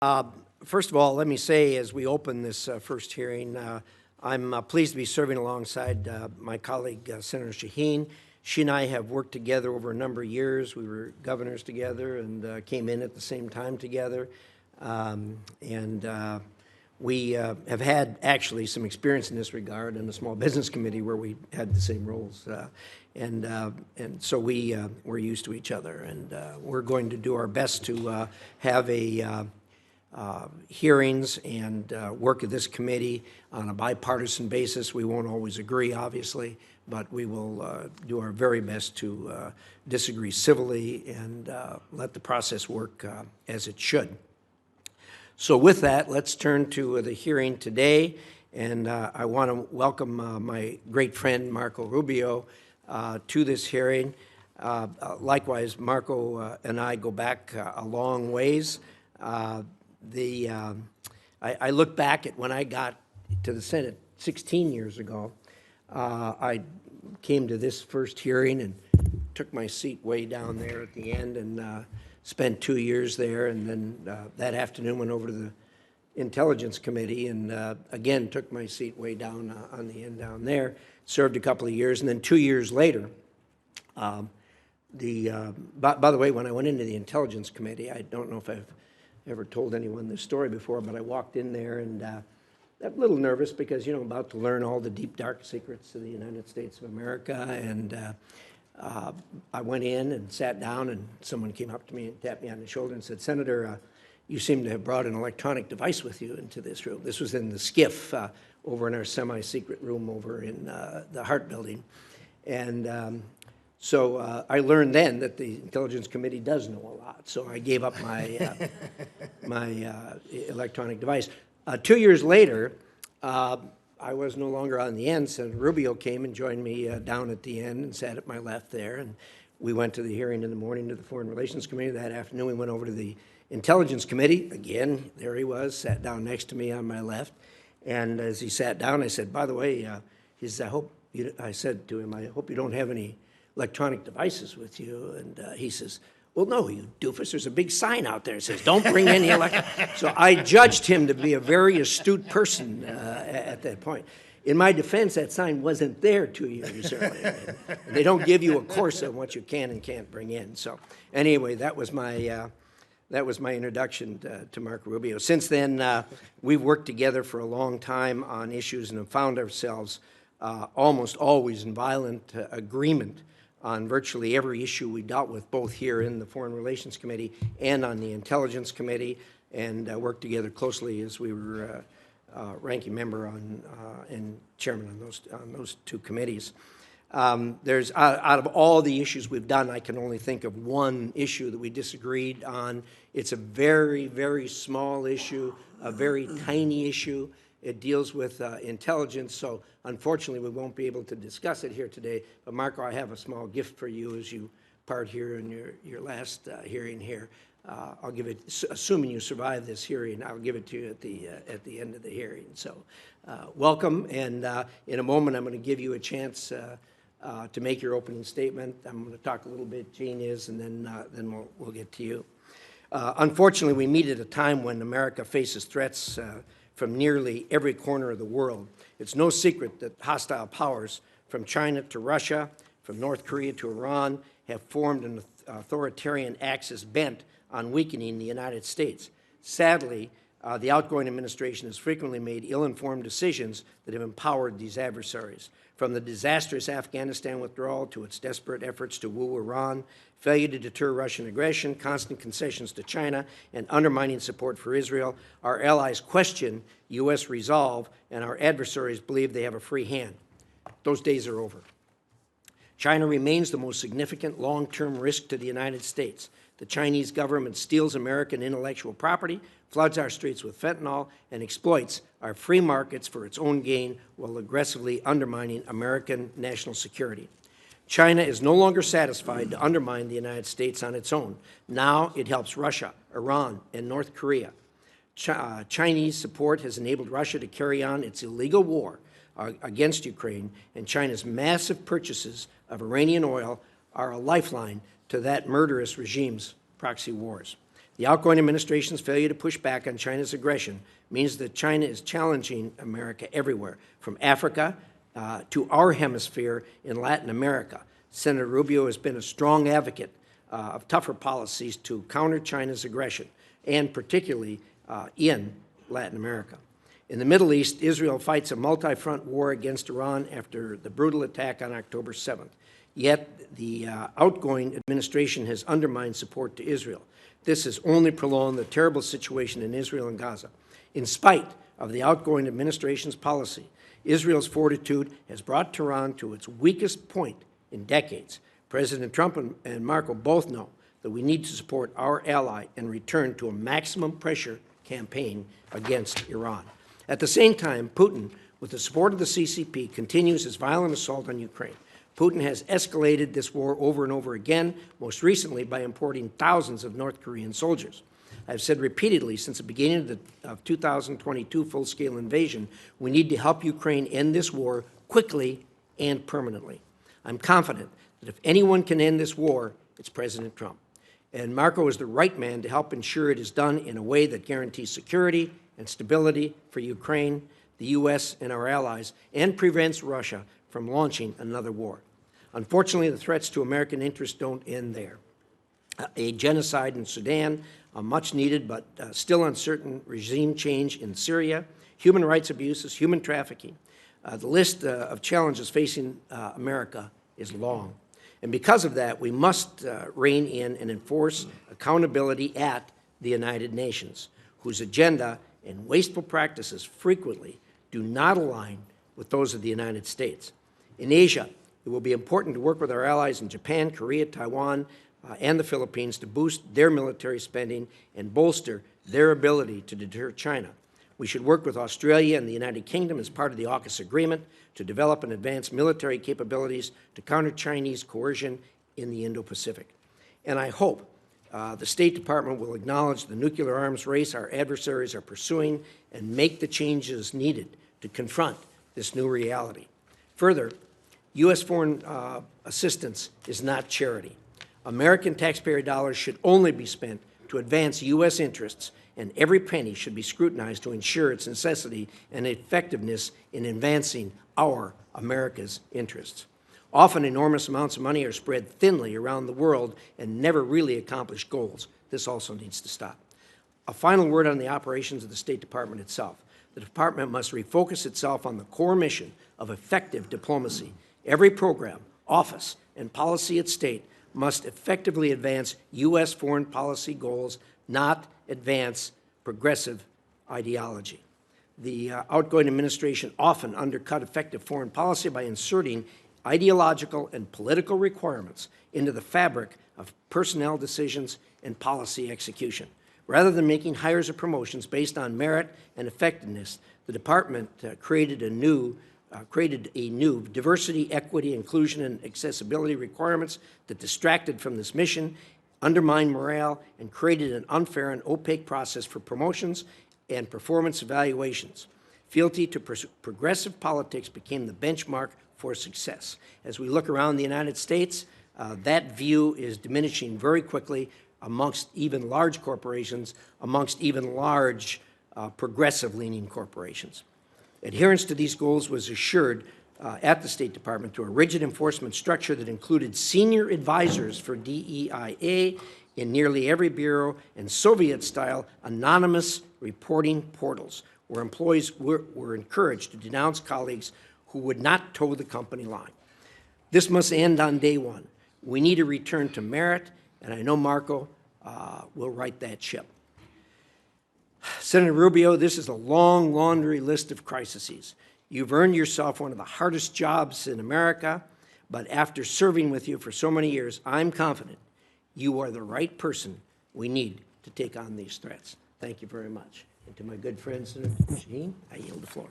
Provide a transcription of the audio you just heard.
Uh, First of all, let me say, as we open this first hearing, I'm pleased to be serving alongside my colleague, Senator Shaheen. She and I have worked together over a number of years. We were governors together and came in at the same time together. We have had actually some experience in this regard in the Small Business Committee where we had the same roles. And so we're used to each other. And we're going to do our best to have a hearings and work of this committee on a bipartisan basis. We won't always agree, obviously, but we will do our very best to disagree civilly and let the process work as it should. So with that, let's turn to the hearing today, and I want to welcome my great friend Marco Rubio to this hearing. Likewise, Marco and I go back a long ways. I look back at when I got to the Senate 16 years ago. I came to this first hearing and took my seat way down there at the end and spent 2 years there, and then that afternoon went over to the Intelligence Committee and again took my seat way down on the end down there, served a couple of years, and then 2 years later, by the way, when I went into the Intelligence Committee, I don't know if I've ever told anyone this story before, but I walked in there and a little nervous because, you know, about to learn all the deep, dark secrets of the United States of America. And I went in and sat down, and someone came up to me and tapped me on the shoulder and said, "Senator, you seem to have brought an electronic device with you into this room." This was in the SCIF over in our semi-secret room over in the Hart Building. And so I learned then that the Intelligence Committee does know a lot. So I gave up my electronic device. 2 years later, I was no longer on the end. Senator Rubio came and joined me down at the end and sat at my left there. And we went to the hearing in the morning to the Foreign Relations Committee. That afternoon, we went over to the Intelligence Committee. Again, there he was, sat down next to me on my left. And as he sat down, I said, "By the way," I said to him, "I hope you don't have any electronic devices with you." And he says, "Well, no, you doofus, there's a big sign out there that says, don't bring any electronic." So I judged him to be a very astute person at that point. In my defense, that sign wasn't there 2 years earlier. They don't give you a course on what you can and can't bring in. So anyway, that was my introduction to Marco Rubio. Since then, we've worked together for a long time on issues and have found ourselves almost always in violent agreement on virtually every issue we dealt with, both here in the Foreign Relations Committee and on the Intelligence Committee, and worked together closely as we were ranking member on and chairman on those two committees. There's out of all the issues we've done, I can only think of one issue that we disagreed on. It's a very, very small issue, a very tiny issue. It deals with intelligence, so unfortunately we won't be able to discuss it here today. But Marco, I have a small gift for you as you part here in your last hearing here. I'll give it, assuming you survive this hearing, I'll give it to you at the end of the hearing. So welcome, and in a moment I'm going to give you a chance to make your opening statement. I'm going to talk a little bit, Jane is, and then we'll get to you. Unfortunately, we meet at a time when America faces threats from nearly every corner of the world. It's no secret that hostile powers from China to Russia, from North Korea to Iran, have formed an authoritarian axis bent on weakening the United States. Sadly, the outgoing administration has frequently made ill-informed decisions that have empowered these adversaries. From the disastrous Afghanistan withdrawal to its desperate efforts to woo Iran, failure to deter Russian aggression, constant concessions to China, and undermining support for Israel, our allies question U.S. resolve, and our adversaries believe they have a free hand. Those days are over. China remains the most significant long-term risk to the United States. The Chinese government steals American intellectual property, floods our streets with fentanyl, and exploits our free markets for its own gain while aggressively undermining American national security. China is no longer satisfied to undermine the United States on its own. Now it helps Russia, Iran, and North Korea. Chinese support has enabled Russia to carry on its illegal war against Ukraine, and China's massive purchases of Iranian oil are a lifeline to that murderous regime's proxy wars. The outgoing administration's failure to push back on China's aggression means that China is challenging America everywhere, from Africa to our hemisphere in Latin America. Senator Rubio has been a strong advocate of tougher policies to counter China's aggression, and particularly in Latin America. In the Middle East, Israel fights a multi-front war against Iran after the brutal attack on October 7th. Yet the outgoing administration has undermined support to Israel. This has only prolonged the terrible situation in Israel and Gaza. In spite of the outgoing administration's policy, Israel's fortitude has brought Tehran to its weakest point in decades. President Trump and Marco both know that we need to support our ally and return to a maximum pressure campaign against Iran. At the same time, Putin, with the support of the CCP, continues his violent assault on Ukraine. Putin has escalated this war over and over again, most recently by importing thousands of North Korean soldiers. I've said repeatedly since the beginning of 2022 full-scale invasion, we need to help Ukraine end this war quickly and permanently. I'm confident that if anyone can end this war, it's President Trump. And Marco is the right man to help ensure it is done in a way that guarantees security and stability for Ukraine, the U.S., and our allies, and prevents Russia from launching another war. Unfortunately, the threats to American interests don't end there. A genocide in Sudan, a much-needed but still uncertain regime change in Syria, human rights abuses, human trafficking. The list of challenges facing America is long. And because of that, we must rein in and enforce accountability at the United Nations, whose agenda and wasteful practices frequently do not align with those of the United States. In Asia, it will be important to work with our allies in Japan, Korea, Taiwan, and the Philippines to boost their military spending and bolster their ability to deter China. We should work with Australia and the United Kingdom as part of the AUKUS agreement to develop and advance military capabilities to counter Chinese coercion in the Indo-Pacific. And I hope the State Department will acknowledge the nuclear arms race our adversaries are pursuing and make the changes needed to confront this new reality. Further, U.S. foreign assistance is not charity. American taxpayer dollars should only be spent to advance U.S. interests, and every penny should be scrutinized to ensure its necessity and effectiveness in advancing America's interests. Often enormous amounts of money are spread thinly around the world and never really accomplish goals. This also needs to stop. A final word on the operations of the State Department itself. The Department must refocus itself on the core mission of effective diplomacy. Every program, office, and policy at State must effectively advance U.S. foreign policy goals, not advance progressive ideology. The outgoing administration often undercut effective foreign policy by inserting ideological and political requirements into the fabric of personnel decisions and policy execution. Rather than making hires or promotions based on merit and effectiveness, the Department created a new diversity, equity, inclusion, and accessibility requirements that distracted from this mission, undermined morale, and created an unfair and opaque process for promotions and performance evaluations. Fealty to progressive politics became the benchmark for success. As we look around the United States, that view is diminishing very quickly amongst even large corporations, amongst even large progressive-leaning corporations. Adherence to these goals was assured at the State Department through a rigid enforcement structure that included senior advisors for DEIA in nearly every bureau and Soviet-style anonymous reporting portals where employees were encouraged to denounce colleagues who would not toe the company line. This must end on day one. We need a return to merit, and I know Marco will right that ship. Senator Rubio, this is a long laundry list of crises. You've earned yourself one of the hardest jobs in America, but after serving with you for so many years, I'm confident you are the right person we need to take on these threats. Thank you very much. And to my good friend, Senator Shaheen, I yield the floor.